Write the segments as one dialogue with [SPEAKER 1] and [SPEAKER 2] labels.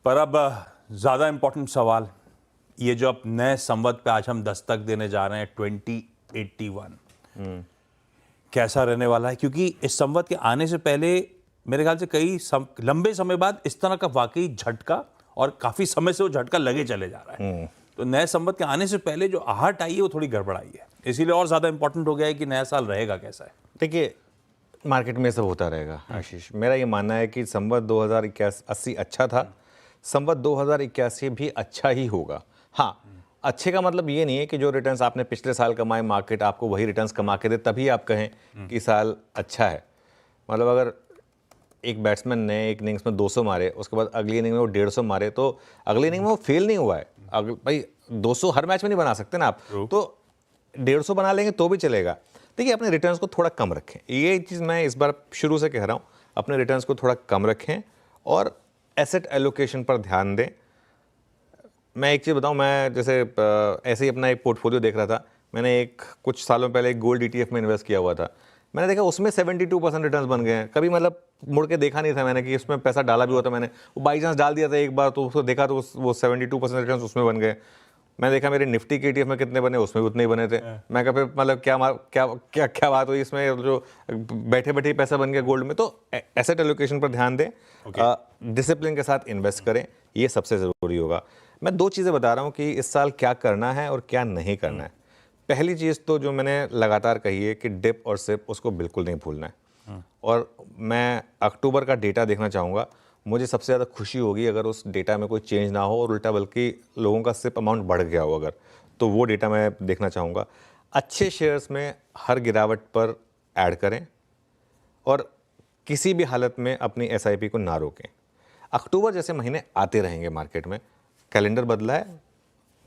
[SPEAKER 1] पर अब ज़्यादा इम्पोर्टेंट सवाल, ये जो अब नए संवत पे आज हम दस्तक देने जा रहे हैं 2081, कैसा रहने वाला है? क्योंकि इस संवत के आने से पहले मेरे ख्याल से लंबे समय बाद इस तरह का वाकई झटका, और काफ़ी समय से वो झटका लगे चले जा रहा है। तो नए संवत के आने से पहले जो आहट आई है वो थोड़ी गड़बड़ाई है, इसीलिए और ज़्यादा इंपॉर्टेंट हो गया है कि नया साल रहेगा कैसा है।
[SPEAKER 2] देखिए, मार्केट में सब होता रहेगा आशीष। मेरा ये मानना है कि संवत 2081 अच्छा था, संवत 2081 भी अच्छा ही होगा। हाँ, अच्छे का मतलब ये नहीं है कि जो रिटर्न्स आपने पिछले साल कमाए मार्केट आपको वही रिटर्न्स कमा के दे तभी आप कहें कि साल अच्छा है। मतलब अगर एक बैट्समैन ने एक इनिंग्स में 200 मारे, उसके बाद अगली इनिंग में वो 150 मारे, तो अगली इनिंग में वो फेल नहीं हुआ है। भाई 200 हर मैच में नहीं बना सकते ना आप, तो 150 बना लेंगे तो भी चलेगा। देखिए, अपने रिटर्न्स को थोड़ा कम रखें, ये चीज़ मैं इस बार शुरू से कह रहा हूँ। अपने रिटर्न्स को थोड़ा कम रखें और एसेट एलोकेशन पर ध्यान दें। मैं एक चीज़ बताऊं, मैं जैसे ऐसे ही अपना एक पोर्टफोलियो देख रहा था। मैंने कुछ सालों पहले एक गोल्ड ETF में इन्वेस्ट किया हुआ था। मैंने देखा उसमें 72% रिटर्न्स बन गए हैं। कभी मतलब मुड़ के देखा नहीं था मैंने कि उसमें पैसा डाला भी हुआ था। मैंने वो बाई चांस डाल दिया था एक बार, तो उसको देखा तो वो 72% रिटर्न्स उसमें बन गए। मैं देखा मेरे निफ्टी के ETF में कितने बने, उसमें भी उतने ही बने थे। मैं कहा फिर मतलब क्या बात हुई इसमें, जो बैठे बैठे पैसा बन गया गोल्ड में। तो एसेट एलोकेशन पर ध्यान दें, डिसिप्लिन के साथ इन्वेस्ट करें, ये सबसे ज़रूरी होगा। मैं 2 चीज़ें बता रहा हूँ कि इस साल क्या करना है और क्या नहीं करना है। पहली चीज़ तो जो मैंने लगातार कही है कि डिप और सिप उसको बिल्कुल नहीं भूलना है। और मैं अक्टूबर का डेटा देखना चाहूँगा। मुझे सबसे ज़्यादा खुशी होगी अगर उस डेटा में कोई चेंज ना हो और उल्टा बल्कि लोगों का सिप अमाउंट बढ़ गया हो अगर, तो वो डेटा मैं देखना चाहूँगा। अच्छे शेयर्स में हर गिरावट पर ऐड करें और किसी भी हालत में अपनी SIP को ना रोकें। अक्टूबर जैसे महीने आते रहेंगे मार्केट में। कैलेंडर बदला है,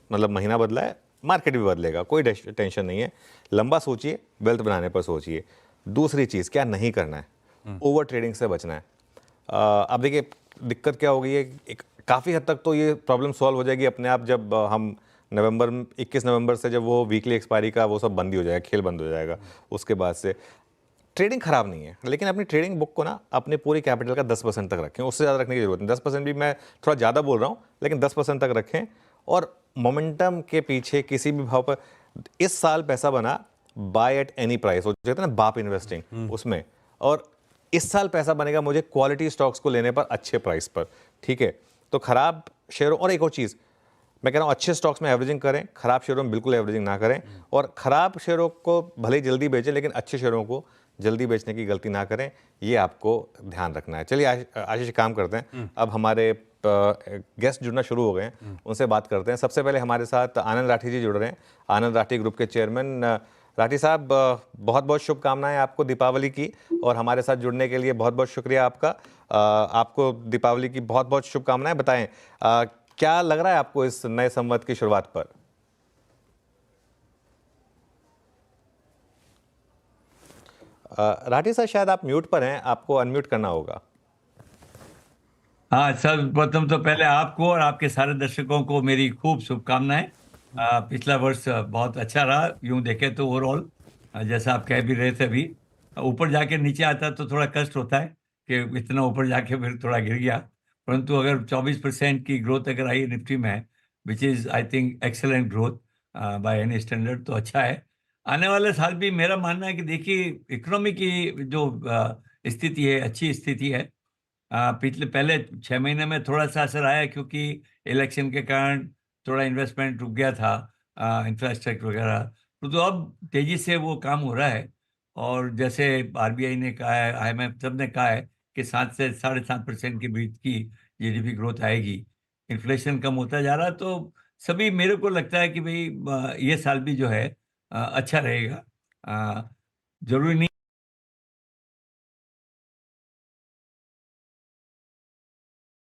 [SPEAKER 2] मतलब महीना बदला है, मार्केट भी बदलेगा, कोई टेंशन नहीं है। लंबा सोचिए, वेल्थ बनाने पर सोचिए। दूसरी चीज़, क्या नहीं करना है, ओवर ट्रेडिंग से बचना है। अब देखिए दिक्कत क्या हो गई है, काफ़ी हद तक तो ये प्रॉब्लम सॉल्व हो जाएगी अपने आप जब हम 21 नवंबर से जब वो वीकली एक्सपायरी का वो सब बंद ही हो जाएगा, खेल बंद हो जाएगा। उसके बाद से ट्रेडिंग खराब नहीं है, लेकिन अपनी ट्रेडिंग बुक को ना अपने पूरी कैपिटल का 10% तक रखें, उससे ज़्यादा रखने की जरूरत नहीं। 10% भी मैं थोड़ा ज़्यादा बोल रहा हूँ, लेकिन 10% तक रखें। और मोमेंटम के पीछे किसी भी भाव पर इस साल पैसा बना, बाय एट एनी प्राइस, वो कहते हैं ना बाप इन्वेस्टिंग, उसमें। और इस साल पैसा बनेगा मुझे क्वालिटी स्टॉक्स को लेने पर अच्छे प्राइस पर, ठीक है। तो खराब शेयरों, और एक और चीज़ मैं कह रहा हूँ, अच्छे स्टॉक्स में एवरेजिंग करें, खराब शेयरों में बिल्कुल एवरेजिंग ना करें। और खराब शेयरों को भले ही जल्दी बेचें, लेकिन अच्छे शेयरों को जल्दी बेचने की गलती ना करें, ये आपको ध्यान रखना है। चलिए आशीष काम करते हैं, अब हमारे गेस्ट जुड़ना शुरू हो गए हैं, उनसे बात करते हैं। सबसे पहले हमारे साथ आनंद राठी जी जुड़ रहे हैं, आनंद राठी ग्रुप के चेयरमैन। राठी साहब, बहुत बहुत शुभकामनाएं आपको दीपावली की, और हमारे साथ जुड़ने के लिए बहुत बहुत शुक्रिया आपका। आपको दीपावली की बहुत बहुत शुभकामनाएं। बताएं क्या लग रहा है आपको इस नए संवत की शुरुआत पर? राठी साहब, शायद आप म्यूट पर हैं, आपको अनम्यूट करना होगा।
[SPEAKER 3] हाँ, सर्वप्रथम तो पहले आपको और आपके सारे दर्शकों को मेरी खूब शुभकामनाएं। पिछला वर्ष बहुत अच्छा रहा, यूं देखे तो ओवरऑल, जैसा आप कह भी रहे थे अभी। ऊपर जाके नीचे आता तो थोड़ा कष्ट होता है कि इतना ऊपर जाके फिर थोड़ा गिर गया, परंतु अगर 24% की ग्रोथ अगर आई निफ्टी में, which is I think excellent growth by any standard, तो अच्छा है। आने वाले साल भी मेरा मानना है कि देखिए, इकोनॉमी की जो स्थिति है, अच्छी स्थिति है। पिछले पहले 6 महीने में थोड़ा सा असर आया क्योंकि इलेक्शन के कारण थोड़ा इन्वेस्टमेंट रुक गया था, इंफ्रास्ट्रक्चर वगैरह। तो अब तेजी से वो काम हो रहा है, और जैसे RBI ने कहा है, IMF सब ने कहा है कि 7 से 7.5% के बीच की GDP ग्रोथ आएगी। इन्फ्लेशन कम होता जा रहा है, तो सभी मेरे को लगता है कि भाई ये साल भी जो है अच्छा रहेगा। जरूरी नहीं